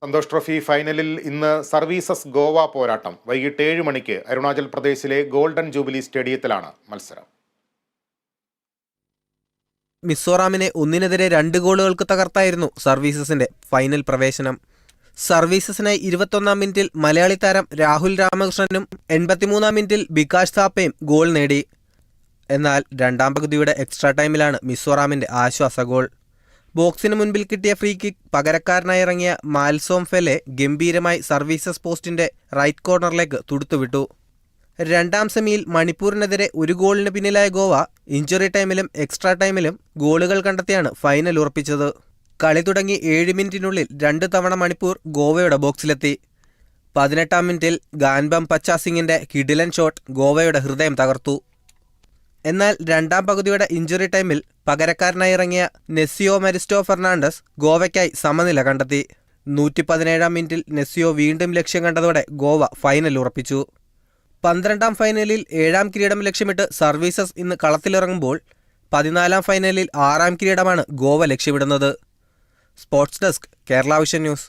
Santhosh trophy ഫൈനലിൽ ഇന്ന് services Goa പോരാട്ടം. വൈകിട്ട് 7 മണിക്ക് അരുണാചൽ പ്രദേശിലെ ഗോൾഡൻ ജൂബിലി സ്റ്റേഡിയത്തിലാണ് മത്സരം. മിസോറാമിനെ 1-2 ഗോളുകൾക്ക് തകർത്തായിരുന്നു സർവീസസിന്റെ ഫൈനൽ പ്രവേശനം. സർവീസസിനായി 21-ാം മിനിറ്റിൽ മലയാളി താരം രാഹുൽ രാമകൃഷ്ണനും 83-ാം മിനിറ്റിൽ ബികാഷ് താപ്പയും ഗോൾ നേടി. എന്നാൽ രണ്ടാം പകുതിയുടെ എക്സ്ട്രാ ടൈമിലാണ് മിസോറാമിന്റെ ആശ്വാസ ഗോൾ. ബോക്സിന് മുൻപിൽ കിട്ടിയ ഫ്രീ കിക്ക് പകരക്കാരനായി ഇറങ്ങിയ മാൽസോം ഫെലെ ഗംഭീരമായി സർവീസസ് പോസ്റ്റിന്റെ റൈറ്റ് കോർണറിലേക്ക് തുടുത്തുവിട്ടു. രണ്ടാം സെമിയിൽ മണിപ്പൂരിനെതിരെ 1 ഗോളിന് പിന്നിലായ ഗോവ ഇഞ്ചുറി ടൈമിലും എക്സ്ട്രാ ടൈമിലും ഗോളുകൾ കണ്ടെത്തിയാണ് ഫൈനൽ ഉറപ്പിച്ചത്. കളി തുടങ്ങി 7 മിനിറ്റിനുള്ളിൽ 2 തവണ മണിപ്പൂർ ഗോവയുടെ ബോക്സിലെത്തി. 18-ാം മിനിറ്റിൽ ഗാൻബം പച്ചാ സിംഗിന്റെ കിടിലൻ ഷോട്ട് ഗോവയുടെ ഹൃദയം തകർത്തു. എന്നാൽ രണ്ടാം പകുതിയുടെ ഇഞ്ചുറി ടൈമിൽ പകരക്കാരനായി ഇറങ്ങിയ നെസ്സിയോ മരിസ്റ്റോ ഫെർണാണ്ടസ് ഗോവയ്ക്കായി സമനില കണ്ടെത്തി. 117-ാം മിനിറ്റിൽ നെസ്സിയോ വീണ്ടും ലക്ഷ്യം കണ്ടതോടെ ഗോവ ഫൈനൽ ഉറപ്പിച്ചു. 12-ാം ഫൈനലിൽ 7-ാം കിരീടം ലക്ഷ്യമിട്ട് സർവീസസ് ഇന്ന് കളത്തിലിറങ്ങുമ്പോൾ 14-ാം ഫൈനലിൽ 6-ാം കിരീടമാണ് ഗോവ ലക്ഷ്യമിടുന്നത്. Sports desk, Kerala vision news.